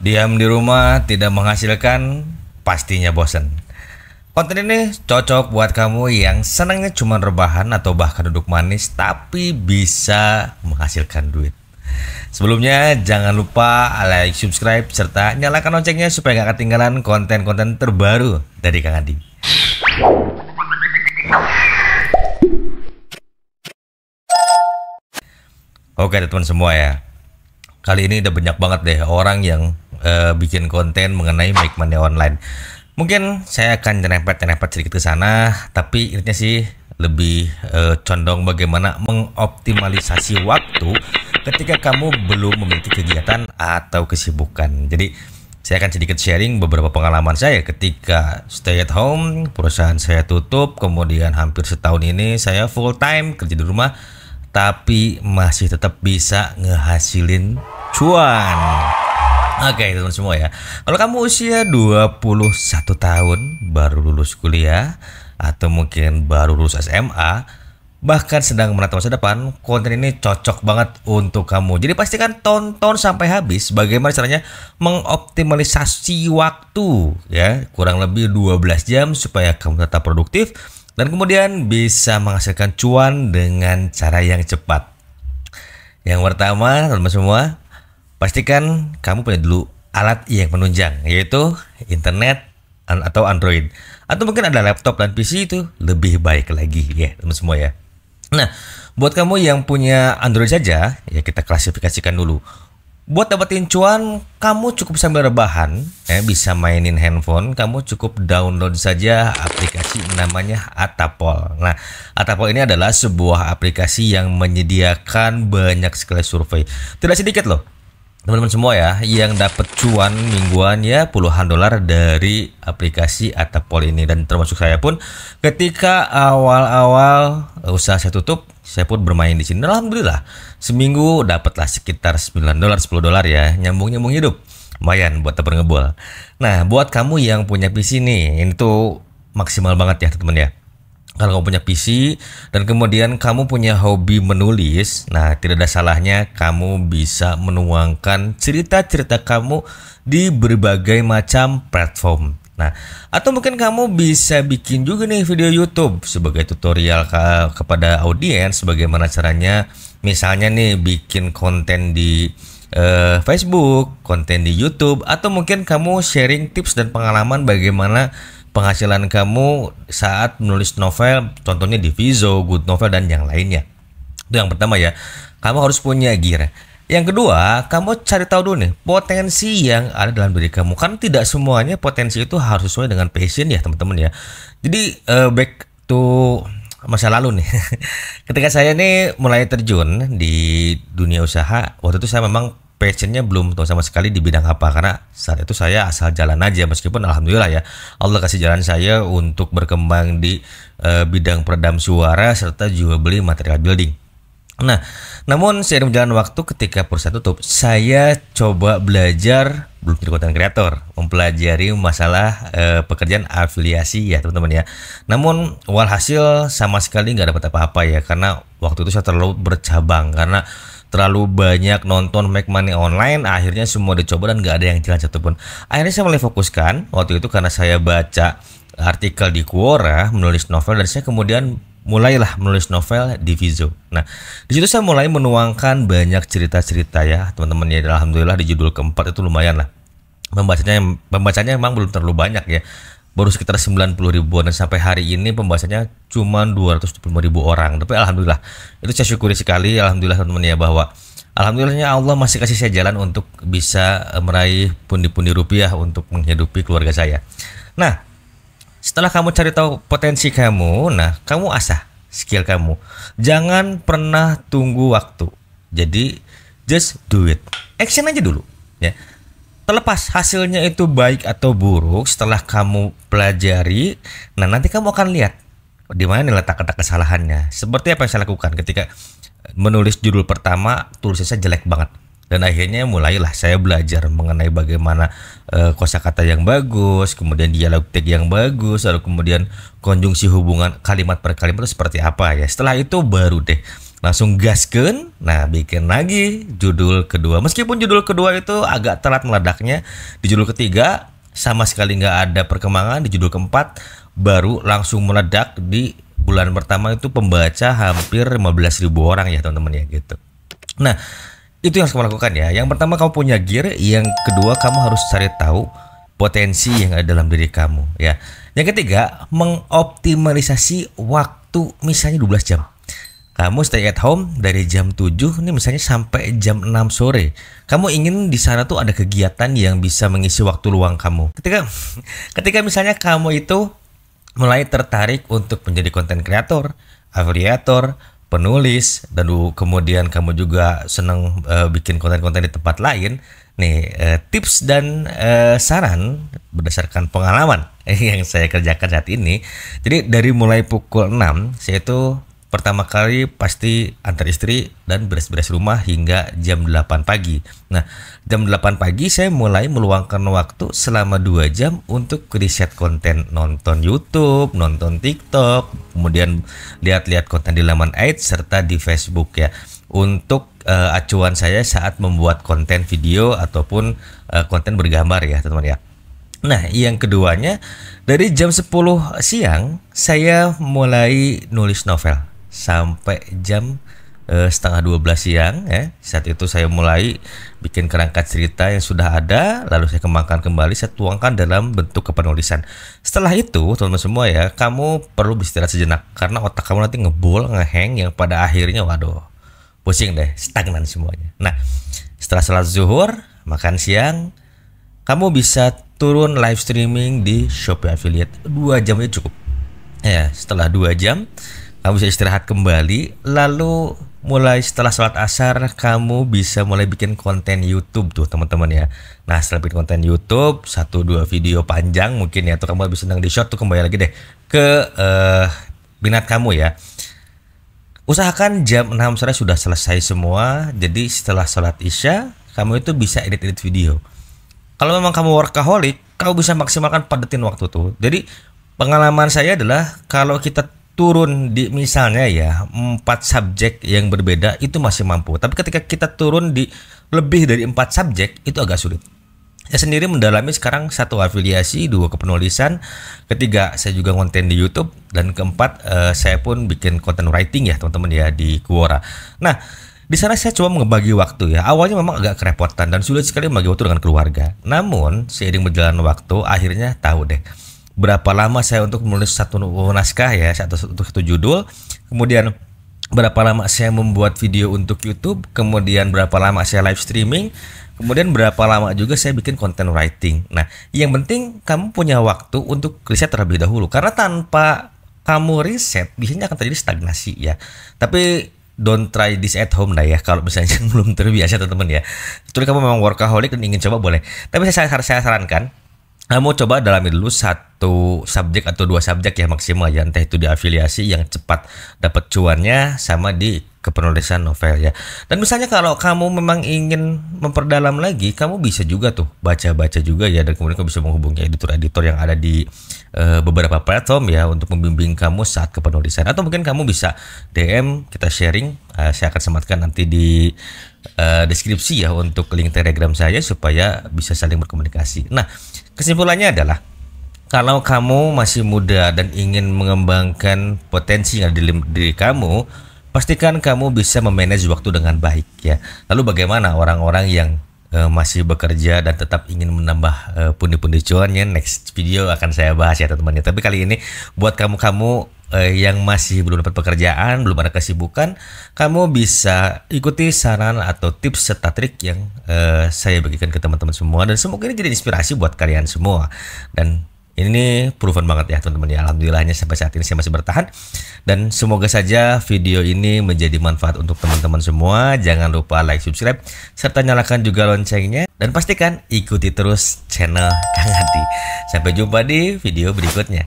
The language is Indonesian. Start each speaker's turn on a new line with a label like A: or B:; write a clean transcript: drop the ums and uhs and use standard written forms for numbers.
A: Diam di rumah tidak menghasilkan, pastinya bosan. Konten ini cocok buat kamu yang senangnya cuma rebahan atau bahkan duduk manis tapi bisa menghasilkan duit. Sebelumnya jangan lupa like, subscribe, serta nyalakan loncengnya supaya gak ketinggalan konten-konten terbaru dari Kang Adi. Oke teman semua ya, kali ini udah banyak banget deh orang yang bikin konten mengenai make money online. Mungkin saya akan nyerempet sedikit ke sana, tapi intinya sih lebih condong bagaimana mengoptimalisasi waktu ketika kamu belum memiliki kegiatan atau kesibukan. Jadi saya akan sedikit sharing beberapa pengalaman saya ketika stay at home, perusahaan saya tutup, kemudian hampir setahun ini saya full time kerja di rumah, tapi masih tetap bisa ngehasilin cuan. Oke teman semua ya, kalau kamu usia 21 tahun baru lulus kuliah atau mungkin baru lulus SMA, bahkan sedang menata masa depan, konten ini cocok banget untuk kamu. Jadi pastikan tonton sampai habis bagaimana caranya mengoptimalisasi waktu ya, kurang lebih 12 jam supaya kamu tetap produktif dan kemudian bisa menghasilkan cuan dengan cara yang cepat. Yang pertama teman-teman semua, pastikan kamu punya dulu alat yang menunjang, yaitu internet atau Android. Atau mungkin ada laptop dan PC, itu lebih baik lagi ya teman semua ya. Nah, buat kamu yang punya Android saja, ya kita klasifikasikan dulu. Buat dapetin cuan, kamu cukup sambil rebahan, ya, bisa mainin handphone, kamu cukup download saja aplikasi namanya Atapol. Nah, Atapol ini adalah sebuah aplikasi yang menyediakan banyak sekali survei. Tidak sedikit loh teman-teman semua ya yang dapat cuan mingguan ya puluhan dolar dari aplikasi Atapol ini, dan termasuk saya pun ketika awal-awal usaha saya tutup, saya pun bermain di sini. Alhamdulillah seminggu dapatlah sekitar 9 dolar 10 dolar ya, nyambung hidup, lumayan buat teper ngebol. Nah buat kamu yang punya PC nih, ini tuh maksimal banget ya teman-teman ya. Kalau kamu punya PC dan kemudian kamu punya hobi menulis, nah tidak ada salahnya kamu bisa menuangkan cerita-cerita kamu di berbagai macam platform. Nah, atau mungkin kamu bisa bikin juga nih video YouTube sebagai tutorial kepada audiens bagaimana caranya, misalnya nih bikin konten di Facebook, konten di YouTube, atau mungkin kamu sharing tips dan pengalaman bagaimana penghasilan kamu saat menulis novel, contohnya di Vizo, Good Novel, dan yang lainnya. Itu yang pertama ya, kamu harus punya gear. Yang kedua, kamu cari tahu dulu nih potensi yang ada dalam diri kamu. Kan tidak semuanya potensi itu harus sesuai dengan passion ya teman-teman ya. Jadi back to masa lalu nih. Ketika saya nih mulai terjun di dunia usaha, waktu itu saya memang passionnya belum tahu sama sekali di bidang apa, karena saat itu saya asal jalan aja, meskipun alhamdulillah ya Allah kasih jalan saya untuk berkembang di bidang peredam suara serta jual beli material building. Nah namun seiring berjalan waktu, ketika perusahaan tutup, saya coba belajar, belum jadi konten kreator, mempelajari masalah pekerjaan afiliasi ya teman-teman ya. Namun walhasil sama sekali nggak dapat apa-apa ya, karena waktu itu saya terlalu bercabang, karena terlalu banyak nonton make money online, akhirnya semua dicoba dan gak ada yang jalan satupun. Akhirnya saya mulai fokuskan waktu itu karena saya baca artikel di Quora menulis novel, dan saya kemudian mulailah menulis novel di Vizo. Nah di situ saya mulai menuangkan banyak cerita-cerita ya teman-teman ya. Alhamdulillah di judul keempat itu lumayan lah pembacanya memang belum terlalu banyak ya, baru sekitar 90 ribuan, dan sampai hari ini pembahasannya cuma 275 ribu orang. Tapi alhamdulillah itu saya syukuri sekali, alhamdulillah teman-teman ya, bahwa alhamdulillahnya Allah masih kasih saya jalan untuk bisa meraih pundi-pundi rupiah untuk menghidupi keluarga saya. Nah setelah kamu cari tahu potensi kamu, nah kamu asah skill kamu, jangan pernah tunggu waktu. Jadi just do it, action aja dulu ya. Terlepas hasilnya itu baik atau buruk, setelah kamu pelajari, nah nanti kamu akan lihat di mana letak kesalahannya. Seperti apa yang saya lakukan ketika menulis judul pertama, tulisan saya jelek banget, dan akhirnya mulailah saya belajar mengenai bagaimana kosakata yang bagus, kemudian dialektik yang bagus, lalu kemudian konjungsi hubungan kalimat per kalimat itu seperti apa ya. Setelah itu baru deh langsung gaskeun. Nah, bikin lagi judul kedua. Meskipun judul kedua itu agak telat meledaknya, di judul ketiga sama sekali nggak ada perkembangan, di judul keempat baru langsung meledak. Di bulan pertama itu pembaca hampir 15.000 orang ya teman-teman ya gitu. Nah, itu yang harus kamu lakukan ya. Yang pertama kamu punya gear, yang kedua kamu harus cari tahu potensi yang ada dalam diri kamu ya. Yang ketiga, mengoptimalisasi waktu, misalnya 12 jam. Kamu stay at home dari jam 7 nih misalnya sampai jam 6 sore. Kamu ingin di sana tuh ada kegiatan yang bisa mengisi waktu luang kamu. Ketika misalnya kamu itu mulai tertarik untuk menjadi konten kreator, afiliator, penulis, dan kemudian kamu juga senang bikin konten-konten di tempat lain. Nih, tips dan saran berdasarkan pengalaman yang saya kerjakan saat ini. Jadi dari mulai pukul 6, saya itu pertama kali pasti antar istri dan beres-beres rumah hingga jam 8 pagi. Nah, jam 8 pagi saya mulai meluangkan waktu selama 2 jam untuk riset konten, nonton YouTube, nonton TikTok, kemudian lihat-lihat konten di laman Ads serta di Facebook ya. Untuk acuan saya saat membuat konten video ataupun konten bergambar ya teman-teman ya. Nah, yang keduanya dari jam 10 siang saya mulai nulis novel sampai jam setengah 12 siang ya. Saat itu saya mulai bikin kerangka cerita yang sudah ada, lalu saya kembangkan kembali, saya tuangkan dalam bentuk kepenulisan. Setelah itu teman-teman semua ya, kamu perlu beristirahat sejenak karena otak kamu nanti ngebul, ngehang yang pada akhirnya waduh, pusing deh, stagnan semuanya. Nah, setelah salat zuhur, makan siang, kamu bisa turun live streaming di Shopee Affiliate 2 jam itu cukup. Ya, setelah 2 jam kamu bisa istirahat kembali, lalu mulai setelah sholat asar kamu bisa mulai bikin konten YouTube tuh teman-teman ya. Nah, setelah bikin konten YouTube 1-2 video panjang mungkin ya, tuh kamu lebih senang di short tuh, kembali lagi deh ke minat kamu ya. Usahakan jam 6 sore sudah selesai semua. Jadi setelah sholat isya kamu itu bisa edit-edit video. Kalau memang kamu workaholic, kamu bisa maksimalkan padetin waktu tuh. Jadi pengalaman saya adalah kalau kita turun di misalnya ya 4 subjek yang berbeda itu masih mampu. Tapi ketika kita turun di lebih dari 4 subjek itu agak sulit. Saya sendiri mendalami sekarang 1 afiliasi, 2 kepenulisan, ketiga saya juga konten di YouTube, dan keempat saya pun bikin konten writing ya teman-teman ya di Quora. Nah, di sana saya coba ngebagi waktu ya. Awalnya memang agak kerepotan dan sulit sekali membagi waktu dengan keluarga. Namun seiring berjalan waktu akhirnya tahu deh berapa lama saya untuk menulis satu naskah ya, satu judul, kemudian berapa lama saya membuat video untuk YouTube, kemudian berapa lama saya live streaming, kemudian berapa lama juga saya bikin konten writing. Nah, yang penting kamu punya waktu untuk riset terlebih dahulu, karena tanpa kamu riset biasanya akan terjadi stagnasi ya. Tapi don't try this at home lah ya kalau misalnya belum terbiasa teman-teman ya. Kecuali kamu memang workaholic dan ingin coba, boleh. Tapi saya sarankan kamu coba dalami dulu 1 subjek atau 2 subjek ya maksimal ya, entah itu di afiliasi yang cepat dapat cuannya sama di kepenulisan novel ya. Dan misalnya kalau kamu memang ingin memperdalam lagi, kamu bisa juga tuh baca-baca juga ya, dan kemudian kamu bisa menghubungi editor-editor yang ada di beberapa platform ya untuk membimbing kamu saat kepenulisan. Atau mungkin kamu bisa DM kita sharing, saya akan sematkan nanti di deskripsi ya untuk link Telegram saya supaya bisa saling berkomunikasi. Nah, kesimpulannya adalah kalau kamu masih muda dan ingin mengembangkan potensi yang ada di diri kamu, pastikan kamu bisa memanage waktu dengan baik ya. Lalu bagaimana orang-orang yang masih bekerja dan tetap ingin menambah pundi-pundi cuannya? Next video akan saya bahas ya teman-teman. Tapi kali ini buat kamu-kamu yang masih belum dapat pekerjaan, belum ada kesibukan, kamu bisa ikuti saran atau tips serta trik yang saya bagikan ke teman-teman semua, dan semoga ini jadi inspirasi buat kalian semua. Dan ini proven banget ya teman-teman ya. Alhamdulillahnya sampai saat ini saya masih bertahan, dan semoga saja video ini menjadi manfaat untuk teman-teman semua. Jangan lupa like, subscribe, serta nyalakan juga loncengnya, dan pastikan ikuti terus channel Kang Adi. Sampai jumpa di video berikutnya.